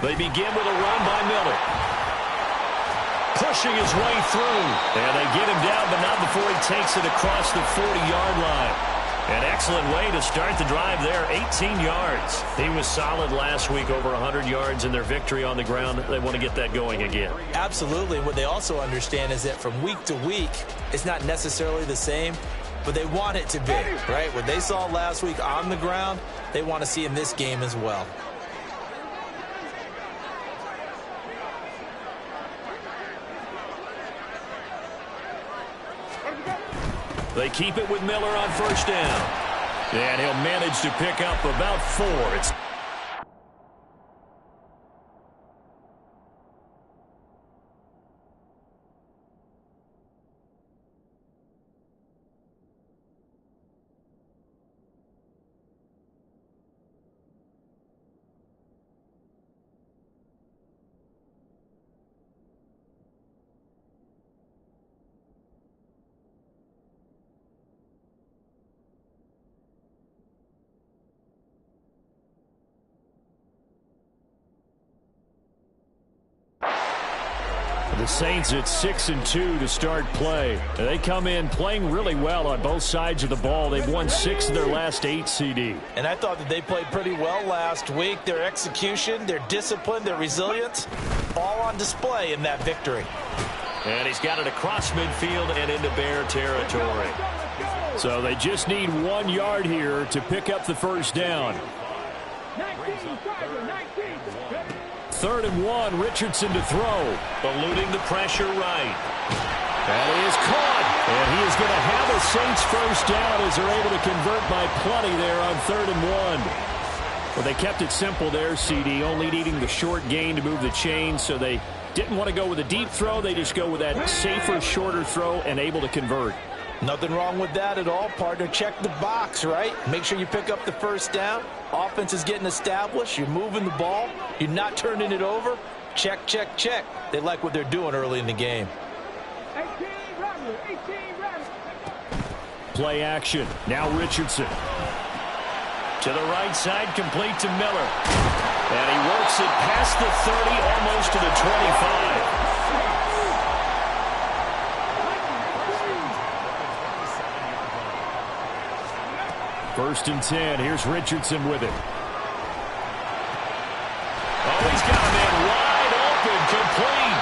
They begin with a run by Miller. Pushing his way through. And they get him down, but not before he takes it across the 40-yard line. An excellent way to start the drive there, 18 yards. He was solid last week, over 100 yards in their victory on the ground. They want to get that going again. Absolutely. What they also understand is that from week to week, it's not necessarily the same, but they want it to be, right? What they saw last week on the ground, they want to see in this game as well. They keep it with Miller on first down. And he'll manage to pick up about 4. It's the Saints at 6-2 to start play. They come in playing really well on both sides of the ball. They've won 6 of their last 8, CD. And I thought that they played pretty well last week. Their execution, their discipline, their resilience, all on display in that victory. And he's got it across midfield and into Bear territory. So they just need 1 yard here to pick up the first down. 3rd and 1, Richardson to throw. Eluding the pressure right. That is caught. And he is going to have a Saints first down as they're able to convert by plenty there on 3rd and 1. Well, they kept it simple there, CD, only needing the short gain to move the chain, so they didn't want to go with a deep throw. They just go with that safer, shorter throw and able to convert. Nothing wrong with that at all, partner. Check the box, right? Make sure you pick up the first down. Offense is getting established. You're moving the ball. You're not turning it over. Check, check, check. They like what they're doing early in the game. Play action. Now Richardson. To the right side, complete to Miller. And he works it past the 30, almost to the 25. First and 10. Here's Richardson with it. Oh, he's got a man wide open, complete.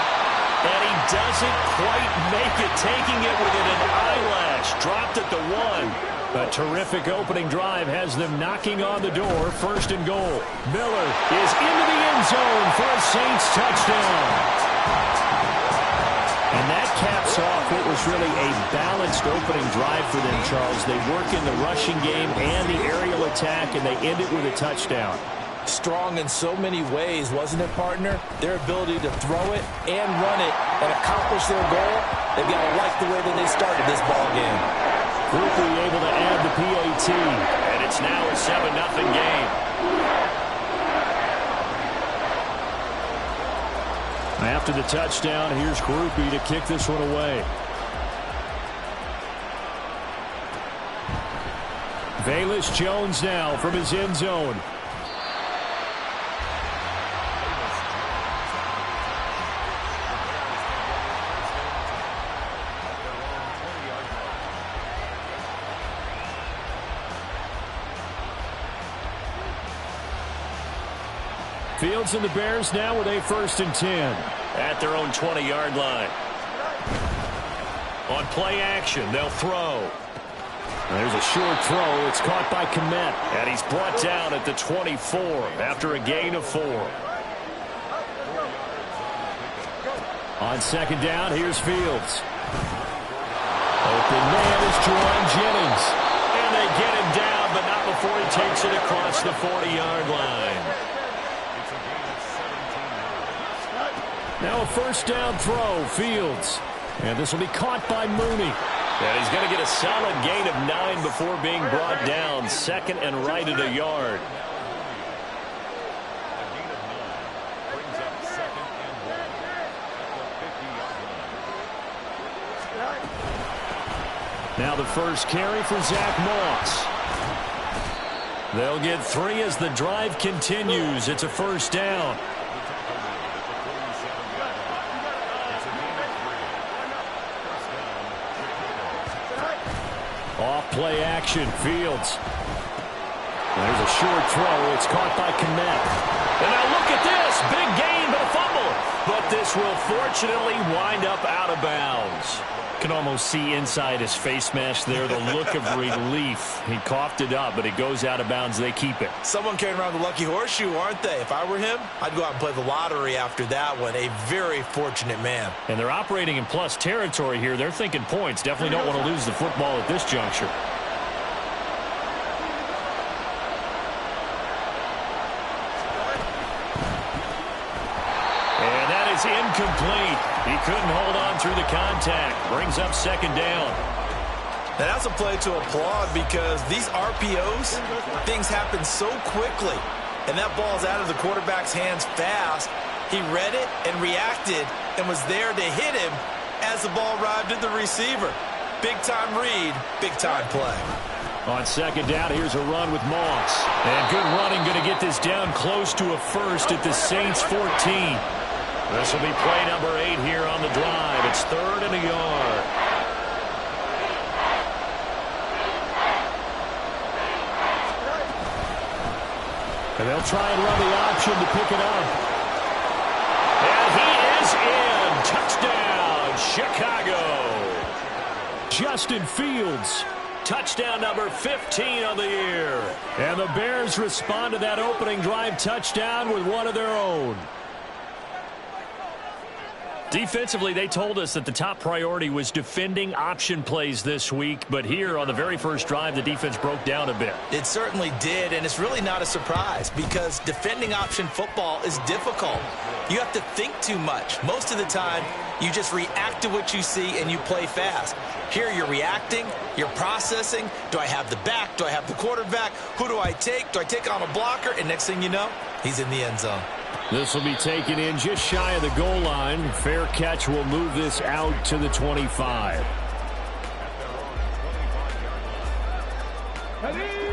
And he doesn't quite make it, taking it within an eyelash. Dropped at the 1. A terrific opening drive has them knocking on the door. First and goal. Miller is into the end zone for a Saints touchdown. And that caps off what was really a balanced opening drive for them, Charles. They work in the rushing game and the aerial attack, and they end it with a touchdown. Strong in so many ways, wasn't it, partner? Their ability to throw it and run it and accomplish their goal, they've got to like the way that they started this ball game. Groupie able to add the PAT, and it's now a 7-0 game. After the touchdown, here's Groupie to kick this one away. Velus Jones now from his end zone. Fields and the Bears now with a 1st and 10. At their own 20-yard line. On play action, they'll throw. There's a short throw. It's caught by Kmet. And he's brought down at the 24 after a gain of 4. On second down, here's Fields. Open man is Juwan Jennings. And they get him down, but not before he takes it across the 40-yard line. Now a first down throw, Fields. And this will be caught by Mooney. And he's going to get a solid gain of 9 before being brought down. Second and right at a yard. Now the first carry for Zach Moss. They'll get 3 as the drive continues. It's a first down. Off play action, Fields. There's a short throw. It's caught by Kmet. And now look at this. Big gain, but a fumble. But this will fortunately wind up out of bounds. Can almost see inside his face mask there the look of relief. He coughed it up, but it goes out of bounds. They keep it. Someone carrying around the lucky horseshoe, aren't they? If I were him, I'd go out and play the lottery after that one. A very fortunate man. And they're operating in plus territory here. They're thinking points. Definitely don't want to lose the football at this juncture. It's incomplete. He couldn't hold on through the contact. Brings up second down. Now that's a play to applaud because these RPOs, things happen so quickly. And that ball's out of the quarterback's hands fast. He read it and reacted and was there to hit him as the ball arrived at the receiver. Big-time read, big-time play. On second down, here's a run with Moss. And good running, going to get this down close to a first at the Saints 14. This will be play number 8 here on the drive. It's 3rd and a yard. And they'll try and run the option to pick it up. And he is in. Touchdown, Chicago. Justin Fields. Touchdown number 15 of the year. And the Bears respond to that opening drive touchdown with one of their own. Defensively, they told us that the top priority was defending option plays this week. But here on the very first drive, the defense broke down a bit. It certainly did, and it's really not a surprise because defending option football is difficult. You have to think too much. Most of the time, you just react to what you see and you play fast. Here you're reacting, you're processing. Do I have the back? Do I have the quarterback? Who do I take? Do I take on a blocker? And next thing you know, he's in the end zone. This will be taken in just shy of the goal line. Fair catch will move this out to the 25.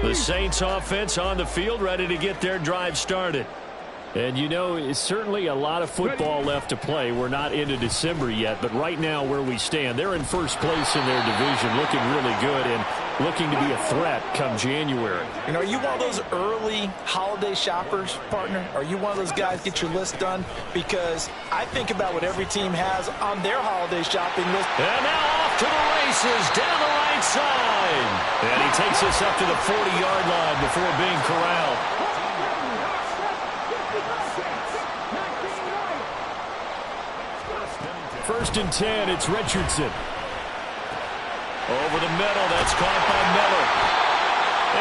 The Saints offense on the field, ready to get their drive started. And, you know, it's certainly a lot of football left to play. We're not into December yet, but right now where we stand, they're in first place in their division, looking really good and looking to be a threat come January. And are you one of those early holiday shoppers, partner? Are you one of those guys get your list done? Because I think about what every team has on their holiday shopping list. And now off to the races, down the right side. And he takes us up to the 40-yard line before being corralled. First and 10, it's Richardson. Over the middle, that's caught by Miller.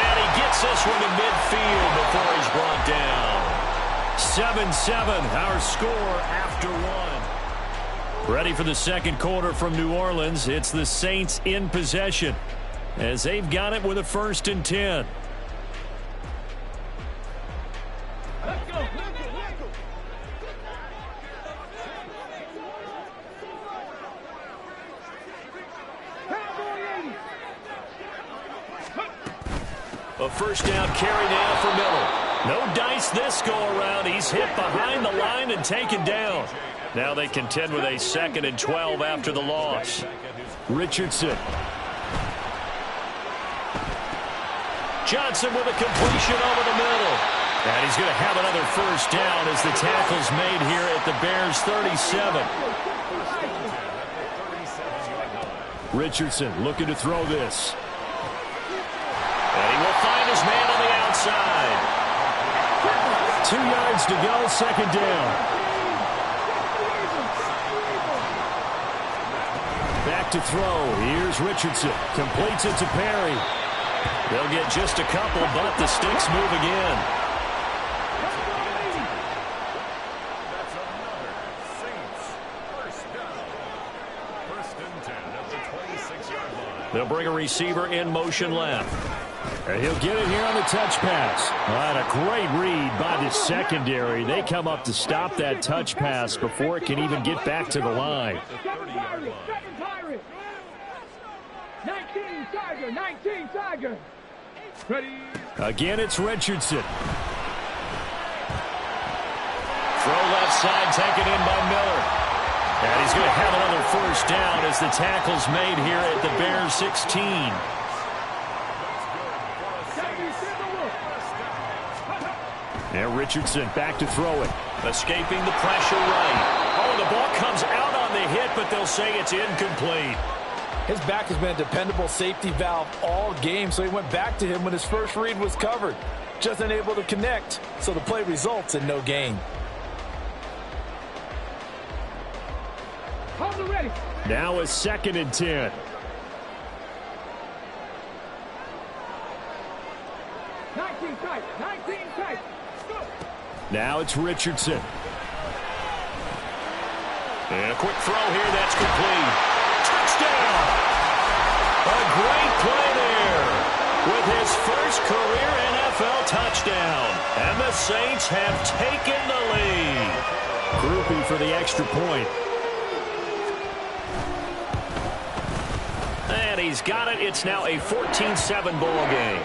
And he gets this one to midfield before he's brought down. 7-7, our score after one. Ready for the second quarter from New Orleans. It's the Saints in possession as they've got it with a first and 10. Let's go. A first down carry now for Miller. No dice this go around. He's hit behind the line and taken down. Now they contend with a 2nd and 12 after the loss. Richardson. Johnson with a completion over the middle. And he's going to have another first down as the tackle's made here at the Bears 37. Richardson looking to throw this. And he will find his man on the outside. 2 yards to go, second down. Back to throw. Here's Richardson. Completes it to Perry. They'll get just a couple, but the sticks move again. They'll bring a receiver in motion left. And he'll get it here on the touch pass. And a great read by the secondary. They come up to stop that touch pass before it can even get back to the line. 19 Tiger. Ready. Again, it's Richardson. Throw left side, taken in by Miller. And he's going to have another first down as the tackle's made here at the Bears 16. And Richardson back to throw it. Escaping the pressure right. Oh, the ball comes out on the hit, but they'll say it's incomplete. His back has been a dependable safety valve all game, so he went back to him when his first read was covered. Just unable to connect, so the play results in no gain. Hold it ready. Now a 2nd and 10. Nineteen tight. Go. Now it's Richardson. And a quick throw here, that's complete. Touchdown! A great play there with his first career NFL touchdown. And the Saints have taken the lead. Groupie for the extra point. And he's got it. It's now a 14-7 ball game.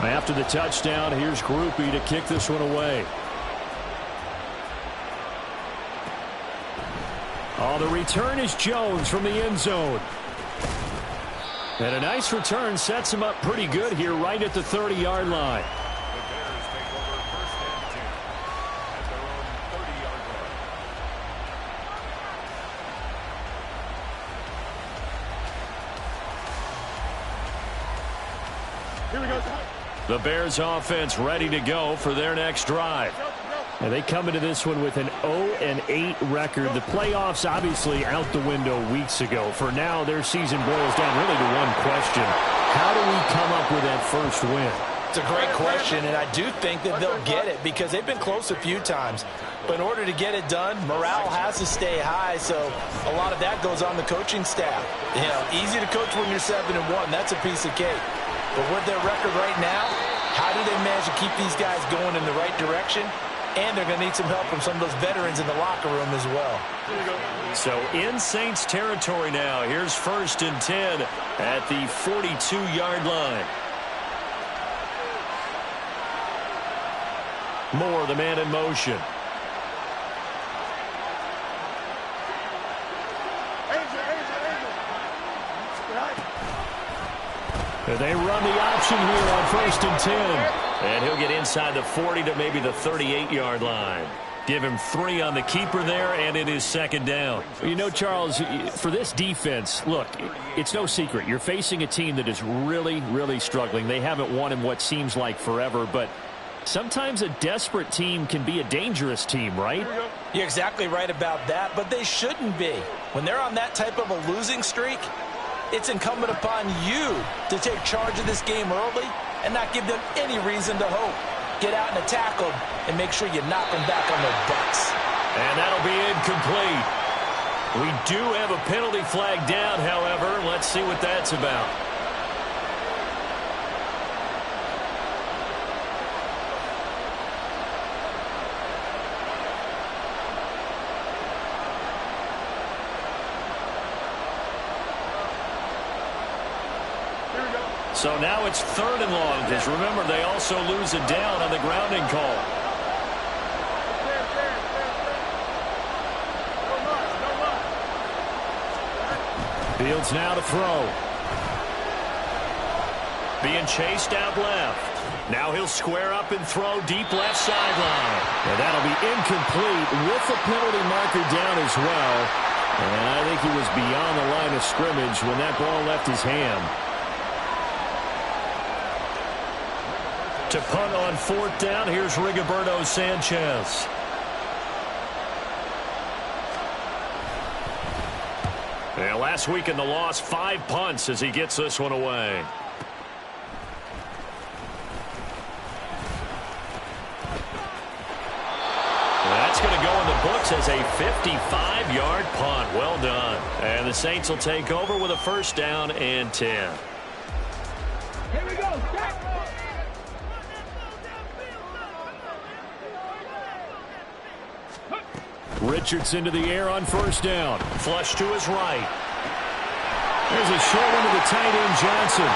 After the touchdown, here's Groupie to kick this one away. Oh, the return is Jones from the end zone. And a nice return sets him up pretty good here right at the 30-yard line. Here we go. The Bears offense ready to go for their next drive. And they come into this one with an 0-8 record. The playoffs obviously out the window weeks ago. For now, their season boils down really to one question. How do we come up with that first win? It's a great question, and I do think that they'll get it because they've been close a few times. But in order to get it done, morale has to stay high, so a lot of that goes on the coaching staff. You know, easy to coach when you're 7-1. That's a piece of cake. But with their record right now, how do they manage to keep these guys going in the right direction? And they're going to need some help from some of those veterans in the locker room as well. So in Saints territory now. Here's 1st and 10 at the 42-yard line. Moore, the man in motion. And they run the option here on 1st and 10. And he'll get inside the 40 to maybe the 38-yard line. Give him 3 on the keeper there, and it is 2nd down. You know, Charles, for this defense, look, it's no secret. You're facing a team that is really, really struggling. They haven't won in what seems like forever, but sometimes a desperate team can be a dangerous team, right? You're exactly right about that, but they shouldn't be. When they're on that type of a losing streak, it's incumbent upon you to take charge of this game early and not give them any reason to hope. Get out and attack them and make sure you knock them back on their butts. And that'll be incomplete. We do have a penalty flag down, however. Let's see what that's about. So now it's 3rd and long, because remember, they also lose a down on the grounding call. Fields now to throw. Being chased out left. Now he'll square up and throw deep left sideline. And that'll be incomplete with the penalty marker down as well. And I think he was beyond the line of scrimmage when that ball left his hand. To punt on 4th down, here's Rigoberto Sanchez. Yeah, last week in the loss, 5 punts as he gets this one away. That's going to go in the books as a 55-yard punt. Well done. And the Saints will take over with a 1st down and 10. Here we go. Back. Richardson to the air on first down. Flush to his right. There's a short one to the tight end, Johnson.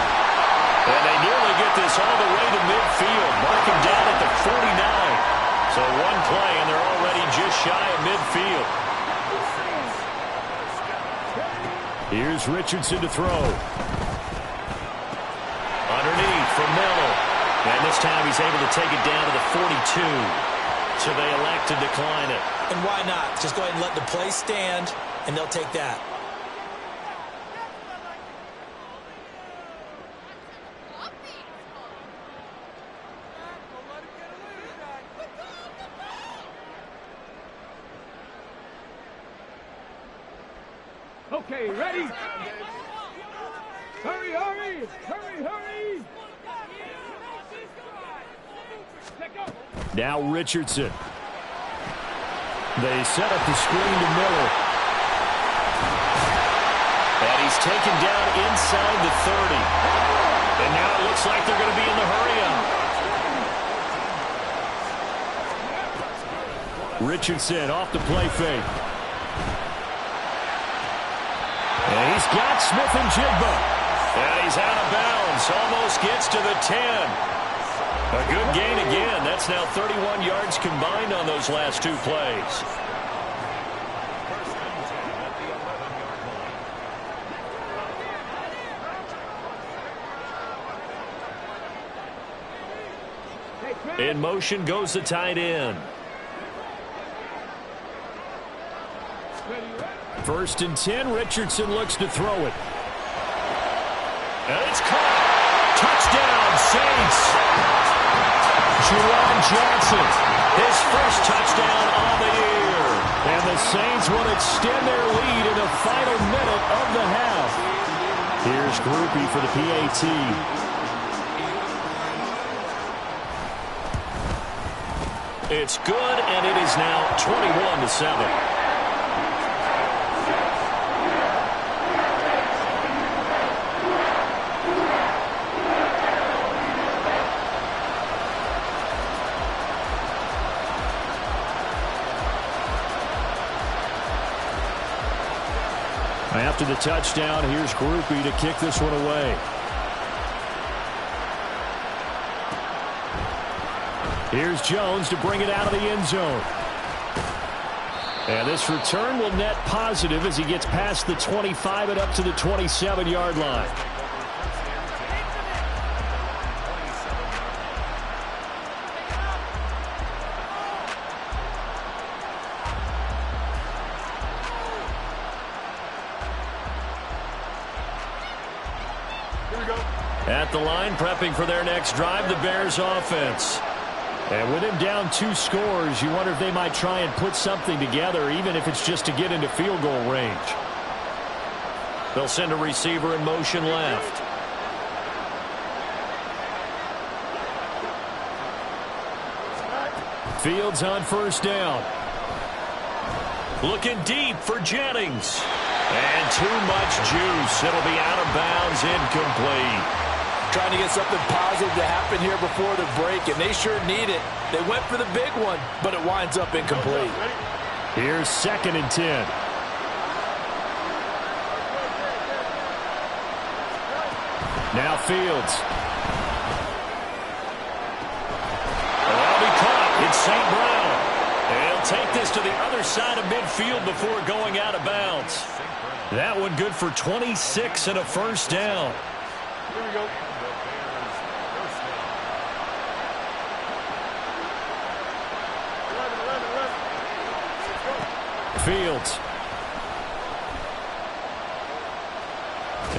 And they nearly get this all the way to midfield. Mark him down at the 49. So one play, and they're already just shy of midfield. Here's Richardson to throw. Underneath for Miller. And this time he's able to take it down to the 42. So they elect to decline it. And why not? Just go ahead and let the play stand, and they'll take that. Okay, ready? Hurry, hurry! Hurry, hurry! Now Richardson. They set up the screen to Miller. And he's taken down inside the 30. And now it looks like they're going to be in the hurry-up. Richardson off the play fake. And he's got Smith and Jigba. And he's out of bounds. Almost gets to the 10. A good gain again. That's now 31 yards combined on those last two plays. In motion goes the tight end. First and 10, Richardson looks to throw it. And it's caught. Touchdown, Saints. Juwan Johnson, his first touchdown on the year. And the Saints will extend their lead in the final minute of the half. Here's Groupie for the PAT. It's good, and it is now 21-7. After the touchdown, here's Groupie to kick this one away. Here's Jones to bring it out of the end zone. And this return will net positive as he gets past the 25 and up to the 27-yard line. At the line, prepping for their next drive, the Bears offense. And with him down 2 scores, you wonder if they might try and put something together, even if it's just to get into field goal range. They'll send a receiver in motion left. Fields on first down. Looking deep for Jennings. And too much juice. It'll be out of bounds, incomplete. Trying to get something positive to happen here before the break, and they sure need it. They went for the big one, but it winds up incomplete. Here's 2nd and 10. Now Fields. That'll be caught. It's St. Brown. He'll take this to the other side of midfield before going out of bounds. That one good for 26 and a first down. Here we go. Fields.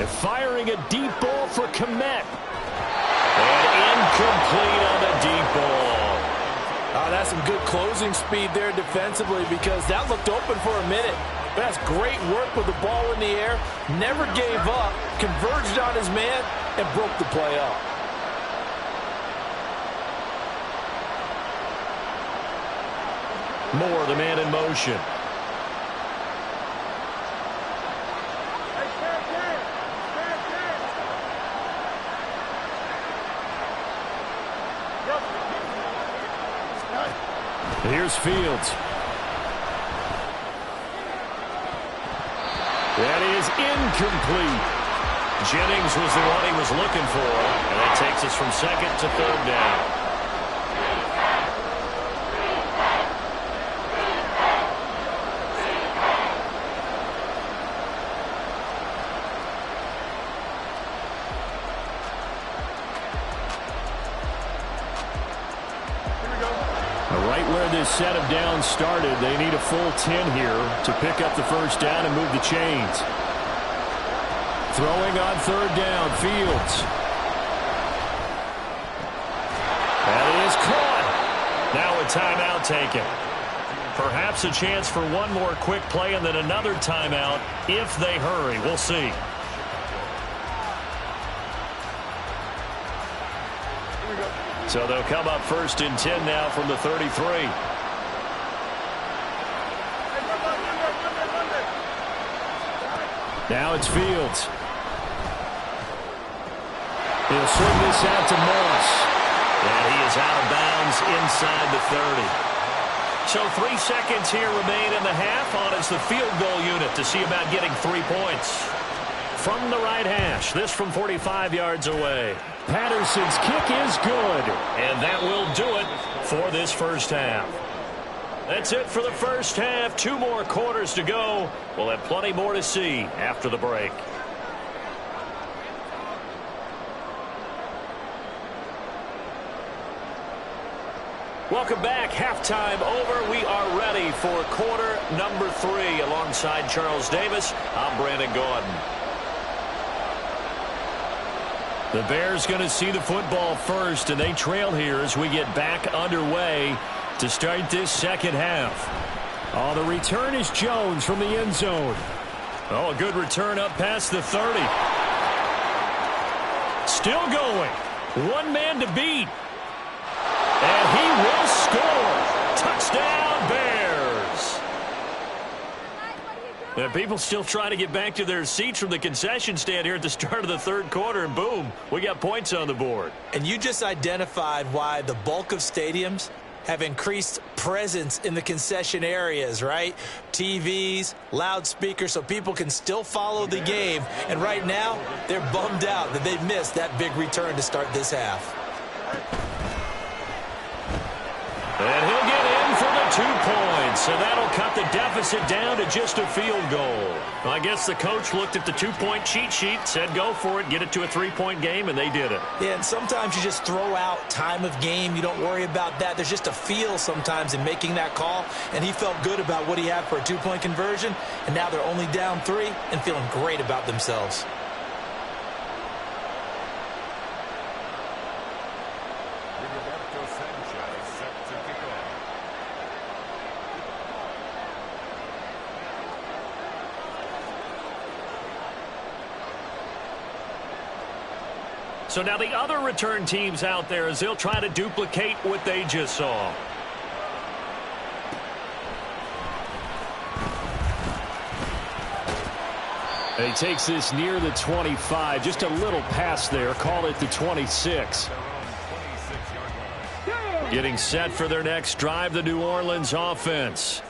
And firing a deep ball for Kmet. And incomplete on the deep ball. Oh, that's some good closing speed there defensively, because that looked open for a minute. But that's great work with the ball in the air. Never gave up. Converged on his man and broke the play up. Moore, the man in motion. Here's Fields. That is incomplete. Jennings was the one he was looking for, and that takes us from second to third down. Right where this set of downs started, they need a full 10 here to pick up the first down and move the chains. Throwing on third down, Fields. That is caught. Now a timeout taken. Perhaps a chance for one more quick play and then another timeout if they hurry. We'll see. So they'll come up first and 10 now from the 33. Now it's Fields. He'll swing this out to Moss. And he is out of bounds inside the 30. So 3 seconds here remain in the half on as the field goal unit to see about getting 3 points. From the right hash, this from 45 yards away. Patterson's kick is good. And that will do it for this first half. That's it for the first half. 2 more quarters to go. We'll have plenty more to see after the break. Welcome back. Halftime over. We are ready for quarter number 3. Alongside Charles Davis, I'm Brandon Gordon. The Bears going to see the football first, and they trail here as we get back underway to start this second half. Oh, the return is Jones from the end zone. Oh, a good return up past the 30. Still going. One man to beat. And he will score. Touchdown, Bears. And people still trying to get back to their seats from the concession stand here at the start of the third quarter, and boom, we got points on the board. And you just identified why the bulk of stadiums have increased presence in the concession areas, right? TVs, loudspeakers, so people can still follow the game. And right now, they're bummed out that they missed that big return to start this half. And he'll get in for the 2 points, and that'll cut the deficit down to just a field goal. Well, I guess the coach looked at the 2-point cheat sheet, said go for it, get it to a 3-point game, and they did it. Yeah, and sometimes you just throw out time of game. You don't worry about that. There's just a feel sometimes in making that call, and he felt good about what he had for a 2-point conversion, and now they're only down 3 and feeling great about themselves. So now the other return teams out there as they'll try to duplicate what they just saw. He takes this near the 25, just a little pass there, call it the 26. Getting set for their next drive, the New Orleans offense.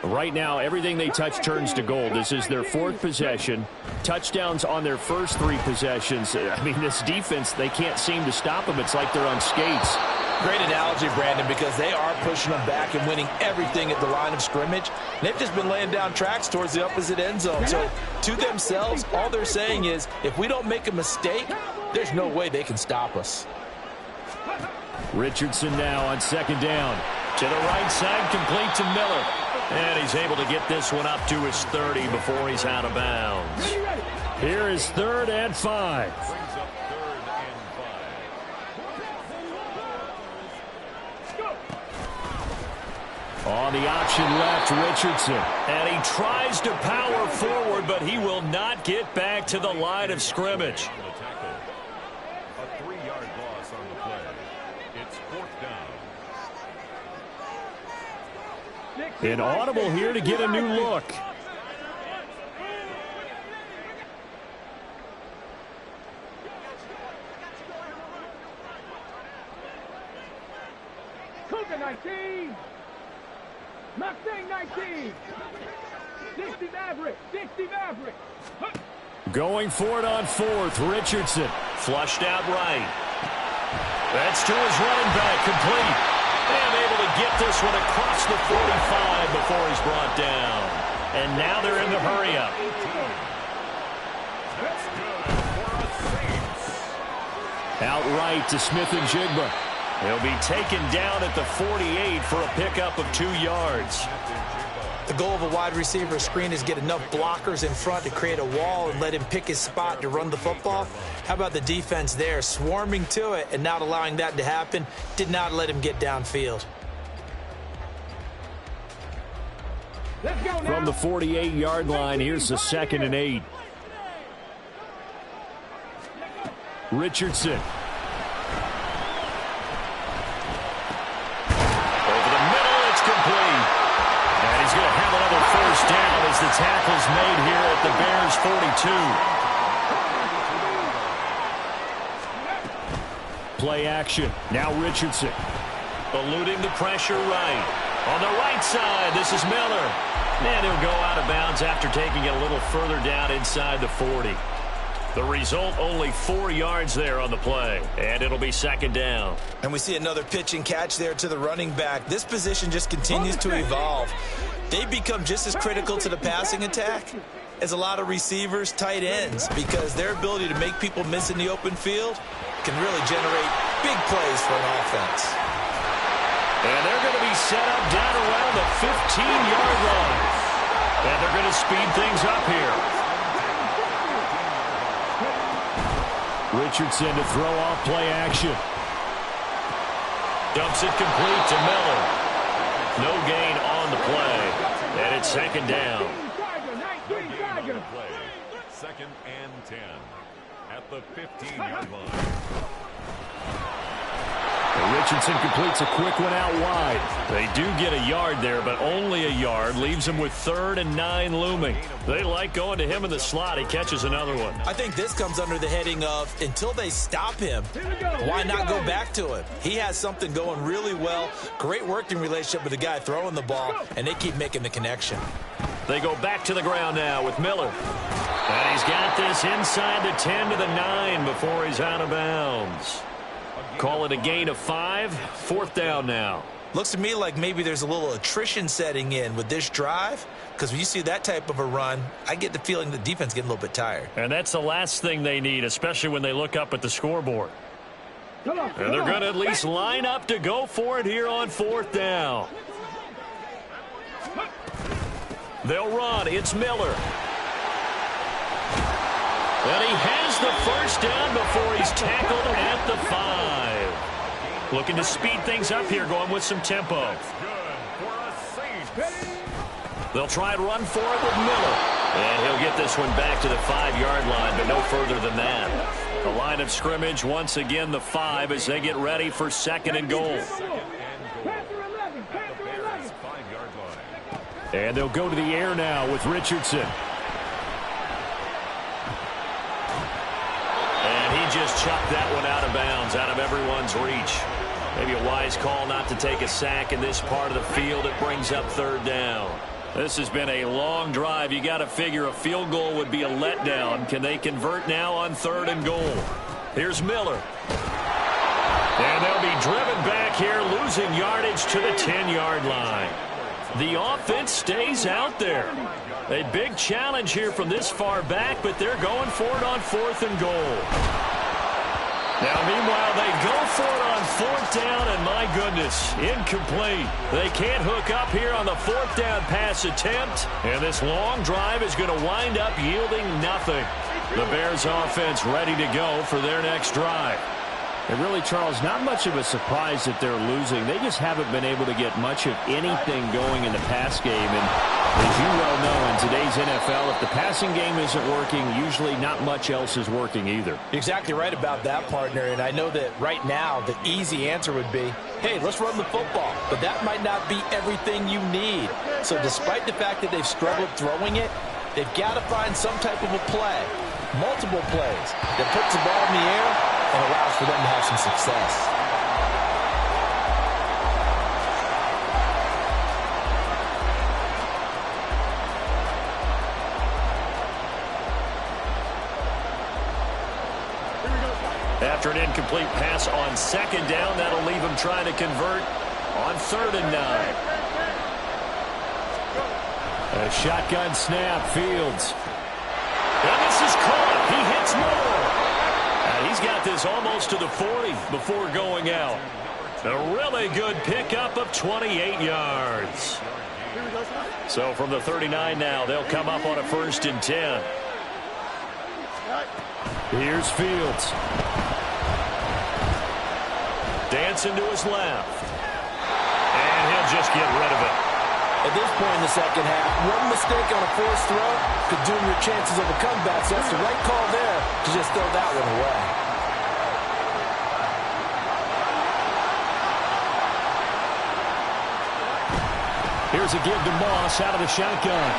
Right now, everything they touch turns to gold. This is their 4th possession. Touchdowns on their first 3 possessions. I mean, this defense, they can't seem to stop them. It's like they're on skates. Great analogy, Brandon, because they are pushing them back and winning everything at the line of scrimmage. They've just been laying down tracks towards the opposite end zone. So, to themselves, all they're saying is, if we don't make a mistake, there's no way they can stop us. Richardson now on second down. To the right side, complete to Miller. And he's able to get this one up to his 30 before he's out of bounds. Here is 3rd and 5. On the option left, Richardson. And he tries to power forward, but he will not get back to the line of scrimmage. A 3-yard loss on the play. It's 4th down. Inaudible here to get a new look. Cougar 19. Mustang 19. Dixie Maverick. Dixie Maverick. Huh. Going for it on fourth, Richardson. Flushed out right. That's to his running back, complete. And able to get this one across the 45 before he's brought down. And now they're in the hurry-up. That's good for a Saints. Outright to Smith and Jigba. He'll be taken down at the 48 for a pickup of 2 yards. The goal of a wide receiver screen is get enough blockers in front to create a wall and let him pick his spot to run the football. How about the defense there, swarming to it and not allowing that to happen? Did not let him get downfield. Let's go now. From the 48-yard line, here's the 2nd and 8. Richardson. Over the middle, it's complete. And he's going to have another first down as the tackle's made here at the Bears' 42. Play action. Now Richardson. Eluding the pressure right. On the right side, this is Miller. And he'll go out of bounds after taking it a little further down inside the 40. The result, only 4 yards there on the play. And it'll be 2nd down. And we see another pitch and catch there to the running back. This position just continues to evolve. They've become just as critical to the passing attack as a lot of receivers, tight ends, because their ability to make people miss in the open field can really generate big plays for an offense. And they're going to be set up down around the 15-yard line. And they're going to speed things up here. Richardson to throw off play action. Dumps it complete to Miller. No gain on the play. And it's 2nd down. No gain on the play. 2nd and 10 at the 15-yard line. Richardson completes a quick one out wide. They do get a yard there, but only a yard. Leaves him with 3rd and 9 looming. They like going to him in the slot. He catches another one. I think this comes under the heading of until they stop him, why not go back to him? He has something going really well. Great working relationship with the guy throwing the ball, and they keep making the connection. They go back to the ground now with Miller. And he's got this inside the 10 to the 9 before he's out of bounds. Call it a gain of 5. 4th down now. Looks to me like maybe there's a little attrition setting in with this drive, because when you see that type of a run, I get the feeling the defense getting a little bit tired. And that's the last thing they need, especially when they look up at the scoreboard. Come on, And they're going to at least line up to go for it here on 4th down. They'll run. It's Miller. And he has the first down before he's tackled at the 5. Looking to speed things up here, going with some tempo. They'll try and run for it with Miller. And he'll get this one back to the 5-yard line, but no further than that. The line of scrimmage, once again, the 5 as they get ready for 2nd and goal. And they'll go to the air now with Richardson. And he just chucked that one out of bounds, out of everyone's reach. Maybe a wise call not to take a sack in this part of the field. It brings up 3rd down. This has been a long drive. You got to figure a field goal would be a letdown. Can they convert now on 3rd and goal? Here's Miller. And they'll be driven back here, losing yardage to the 10-yard line. The offense stays out there. A big challenge here from this far back, but they're going for it on 4th and goal. Now, meanwhile, they go for it on 4th down, and my goodness, incomplete. They can't hook up here on the 4th down pass attempt, and this long drive is going to wind up yielding nothing. The Bears offense ready to go for their next drive. And really, Charles, not much of a surprise that they're losing. They just haven't been able to get much of anything going in the pass game. And as you well know, in today's NFL, if the passing game isn't working, usually not much else is working either. You're exactly right about that, partner. And I know that right now the easy answer would be, hey, let's run the football. But that might not be everything you need. So despite the fact that they've struggled throwing it, they've got to find some type of a play, multiple plays, that puts the ball in the air and allows for them to have some success. After an incomplete pass on second down, that'll leave him trying to convert on 3rd and 9. A shotgun snap, Fields. And this is caught. He hits Moore. And he's got this almost to the 40 before going out. A really good pickup of 28 yards. So from the 39 now, they'll come up on a 1st and 10. Here's Fields. Dancing to his left. And he'll just get rid of it. At this point in the second half, one mistake on a forced throw could doom your chances of a comeback. So that's the right call there to just throw that one away. Here's a give to Moss out of the shotgun.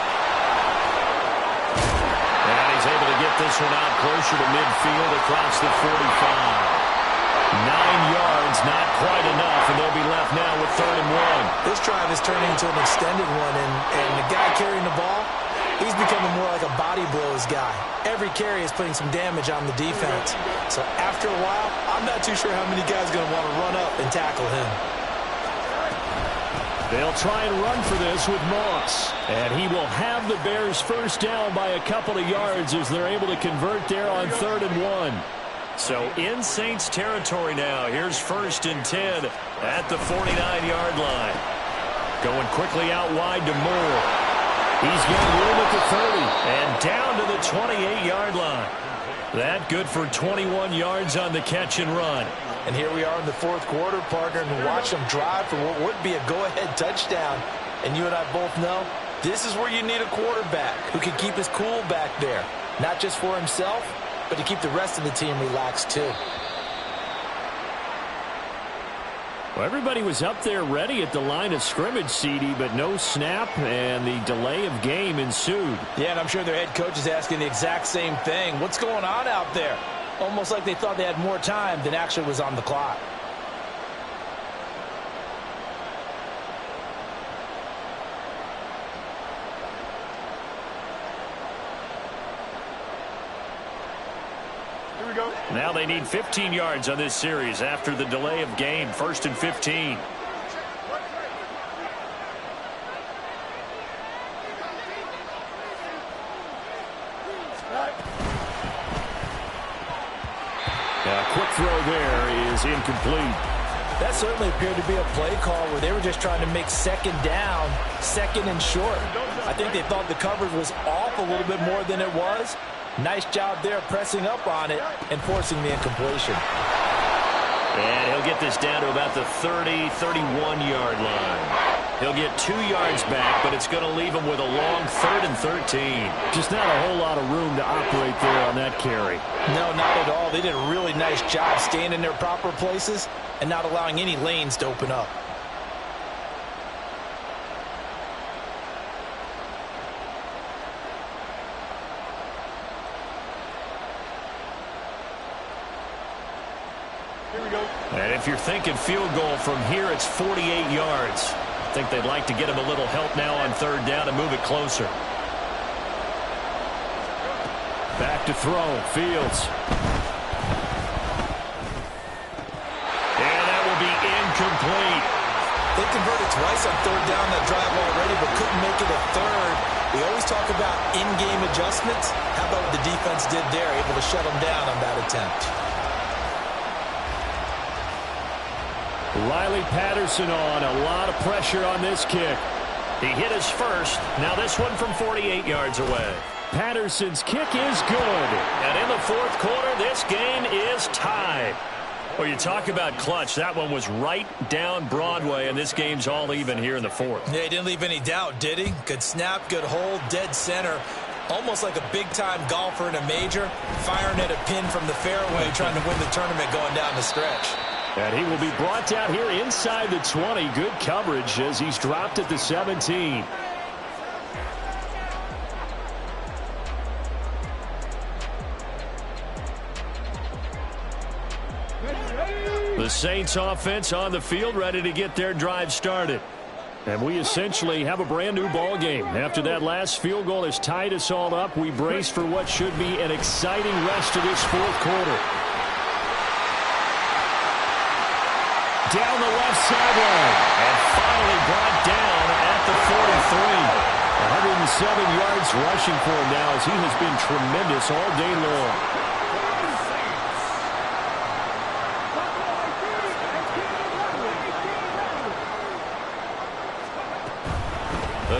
And he's able to get this one out closer to midfield across the 45. 9 yards, not quite enough, and they'll be left now with 3rd and 1. This drive is turning into an extended one, and the guy carrying the ball, he's becoming more like a body blows guy. Every carry is putting some damage on the defense. So after a while, I'm not too sure how many guys are going to want to run up and tackle him. They'll try and run for this with Moss. And he will have the Bears first down by a couple of yards as they're able to convert there on 3rd and 1. So in Saints territory now. Here's 1st and 10 at the 49-yard line. Going quickly out wide to Moore. He's got room at the 30 and down to the 28-yard line. That good for 21 yards on the catch and run. And here we are in the 4th quarter, partner, and watch them drive for what would be a go-ahead touchdown. And you and I both know this is where you need a quarterback who can keep his cool back there. Not just for himself, but to keep the rest of the team relaxed too. Well, everybody was up there ready at the line of scrimmage, CD, but no snap, and the delay of game ensued. Yeah, and I'm sure their head coach is asking the exact same thing. What's going on out there? Almost like they thought they had more time than actually was on the clock. Here we go. Now they need 15 yards on this series after the delay of game. 1st and 15. A quick throw there is incomplete. That certainly appeared to be a play call where they were just trying to make 2nd down, 2nd and short. I think they thought the coverage was off a little bit more than it was. Nice job there pressing up on it and forcing the incompletion. And he'll get this down to about the 30, 31-yard line. He'll get 2 yards back, but it's going to leave him with a long 3rd and 13. Just not a whole lot of room to operate there on that carry. No, not at all. They did a really nice job staying in their proper places and not allowing any lanes to open up. Here we go. And if you're thinking field goal from here, it's 48 yards. I think they'd like to get him a little help now on 3rd down and move it closer. Back to throw, Fields. And that will be incomplete. They converted twice on 3rd down that drive already, but couldn't make it a 3rd. We always talk about in-game adjustments. How about what the defense did there, able to shut them down on that attempt? Riley Patterson on. A lot of pressure on this kick. He hit his first. Now this one from 48 yards away. Patterson's kick is good. And in the 4th quarter, this game is tied. Well, you talk about clutch. That one was right down Broadway, and this game's all even here in the 4th. Yeah, he didn't leave any doubt, did he? Good snap, good hold, dead center. Almost like a big-time golfer in a major, firing at a pin from the fairway, trying to win the tournament going down the stretch. And he will be brought down here inside the 20. Good coverage as he's dropped at the 17. The Saints offense on the field, ready to get their drive started. And we essentially have a brand new ball game. After that last field goal has tied us all up, we brace for what should be an exciting rest of this 4th quarter. down the left sideline. And finally brought down at the 43. 107 yards rushing for him now as he has been tremendous all day long.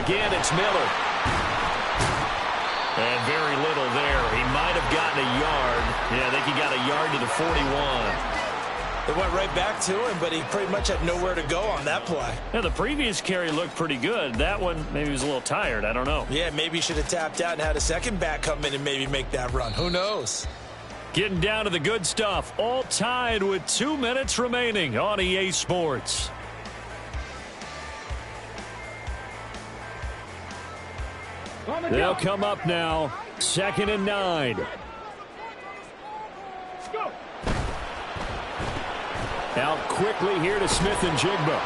Again, it's Miller. And very little there. He might have gotten a yard. Yeah, I think he got a yard to the 41. It went right back to him, but he pretty much had nowhere to go on that play. Yeah, the previous carry looked pretty good. That one, maybe he was a little tired. I don't know. Yeah, maybe he should have tapped out and had a second back come in and maybe make that run. Who knows? Getting down to the good stuff. All tied with 2 minutes remaining on EA Sports. They'll come up now. 2nd and 9. Go. Out quickly here to Smith and Jigba.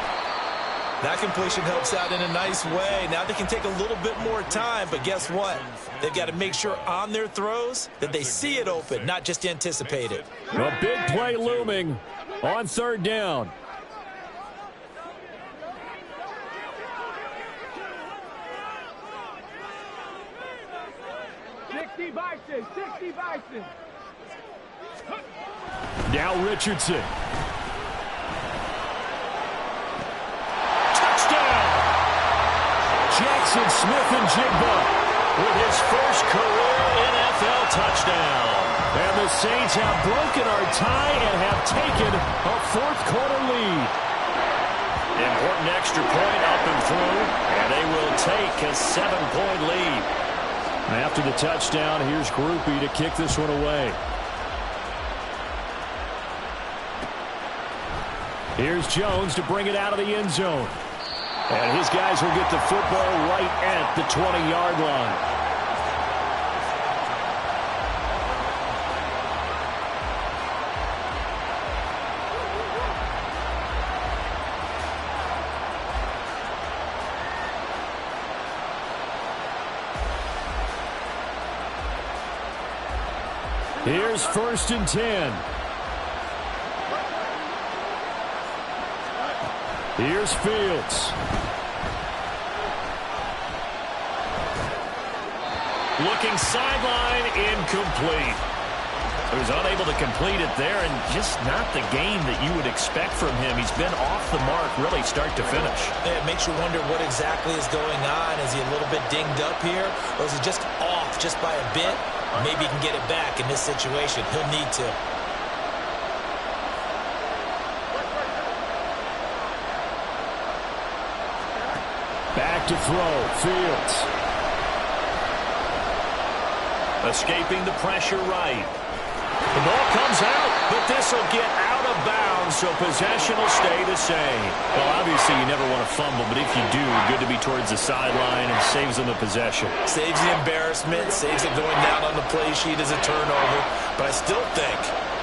That completion helps out in a nice way. Now they can take a little bit more time, but guess what? They've got to make sure on their throws that they see it open, not just anticipate it. A big play looming on 3rd down. Sixty Bison. Now Richardson. Touchdown! Jackson Smith-Njigba With his first career NFL touchdown. And the Saints have broken our tie and have taken a 4th quarter lead. Important extra point up and through, and they will take a 7-point lead. After the touchdown, here's Groupie to kick this one away. Here's Jones to bring it out of the end zone. And his guys will get the football right at the 20-yard line. Here's 1st and 10. Here's Fields. Looking sideline, incomplete. He was unable to complete it there, and just not the game that you would expect from him. He's been off the mark really start to finish. Yeah, it makes you wonder what exactly is going on. Is he a little bit dinged up here, or is he just off just by a bit? Maybe he can get it back in this situation. He'll need to. Back to throw. Fields. Escaping the pressure right. The ball comes out, but this will get out of bounds, so possession will stay the same. Well, obviously you never want to fumble, but if you do, good to be towards the sideline and saves them the possession. Saves the embarrassment, saves it going down on the play sheet as a turnover, but I still think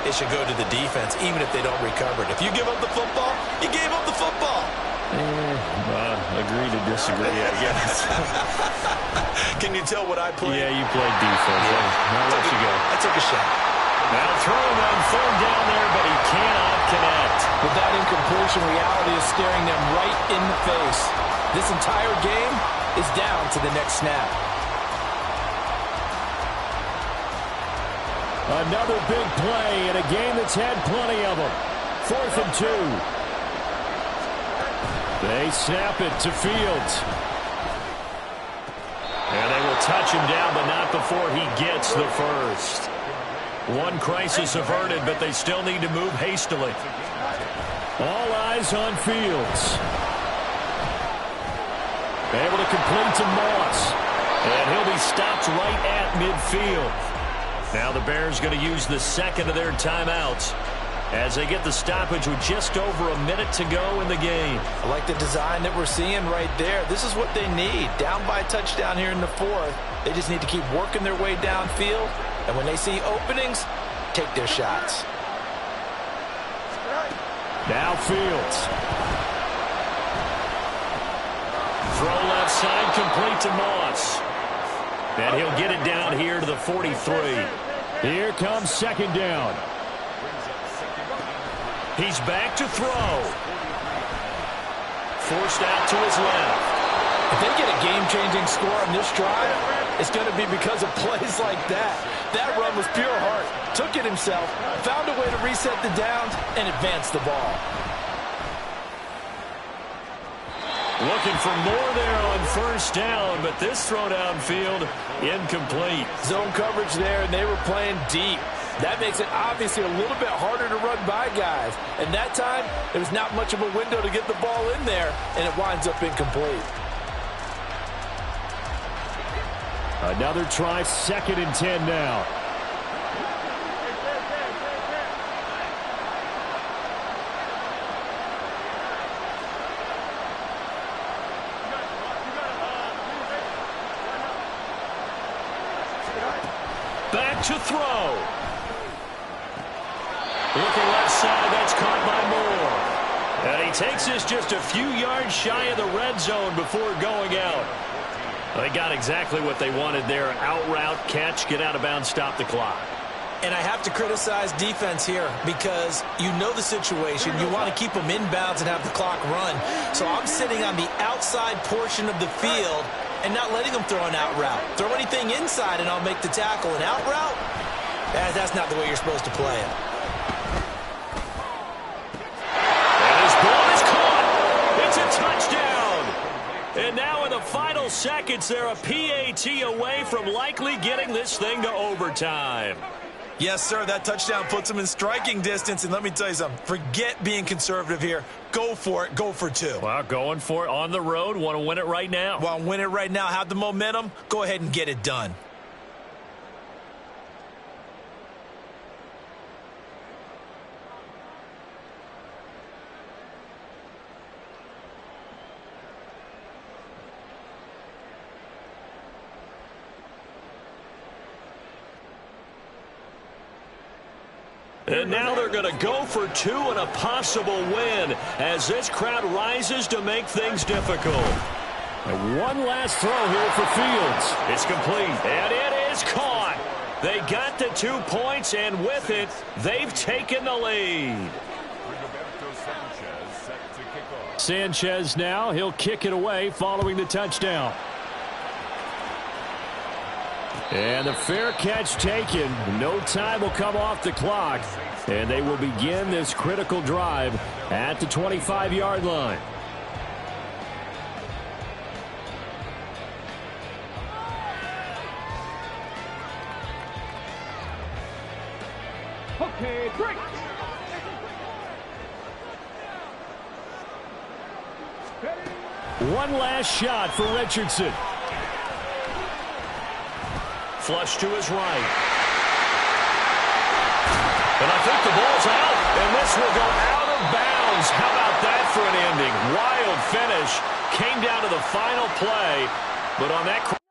it should go to the defense, even if they don't recover it. If you give up the football, you gave up the football. Agree to disagree, I guess. Can you tell what I played? Yeah, you played defense. Yeah. I'll let you go. I took a shot. Now throwing on 3rd down there, but he cannot connect. With that incompletion, reality is staring them right in the face. This entire game is down to the next snap. Another big play in a game that's had plenty of them. 4th and 2. They snap it to Fields. And they will touch him down, but not before he gets the first. One crisis averted, but they still need to move hastily. All eyes on Fields. Able to complete to Moss. And he'll be stopped right at midfield. Now the Bears going to use the second of their timeouts as they get the stoppage with just over a minute to go in the game. I like the design that we're seeing right there. This is what they need. Down by a touchdown here in the 4th. They just need to keep working their way downfield. And when they see openings, take their shots. Now Fields. Throw left side, complete to Moss. And he'll get it down here to the 43. Here comes 2nd down. He's back to throw. forced out to his left. If they get a game-changing score on this drive, it's going to be because of plays like that. That run was pure heart. Took it himself, found a way to reset the downs, and advance the ball. Looking for more there on first down, but this throw downfield incomplete. Zone coverage there, and they were playing deep. That makes it obviously a little bit harder to run by guys. And that time, there was not much of a window to get the ball in there, and it winds up incomplete. Another try, 2nd and 10 now. Back to throw. Looking left side, that's caught by Moore. And he takes this just a few yards shy of the red zone before going out. They got exactly what they wanted there. Out route, catch, get out of bounds, stop the clock. And I have to criticize defense here because you know the situation. You want to keep them inbounds and have the clock run. So I'm sitting on the outside portion of the field and not letting them throw an out route. Throw anything inside and I'll make the tackle. An out route? That's not the way you're supposed to play it. And his ball is caught. It's a touchdown. And now in the final seconds, they're a PAT away from likely getting this thing to overtime. Yes, sir, that touchdown puts them in striking distance. And let me tell you something, forget being conservative here. Go for it. Go for 2. Well, going for it on the road. Want to win it right now. Well, win it right now. Have the momentum. Go ahead and get it done. And now they're going to go for 2 and a possible win as this crowd rises to make things difficult. And one last throw here for Fields. It's complete, and it is caught. They got the 2 points, and with it, they've taken the lead. Sanchez now, he'll kick it away following the touchdown. And the fair catch taken. No time will come off the clock. And they will begin this critical drive at the 25-yard line. Okay, break. One last shot for Richardson. Flush to his right. And I think the ball's out, and this will go out of bounds. How about that for an ending? Wild finish. Came down to the final play, but on that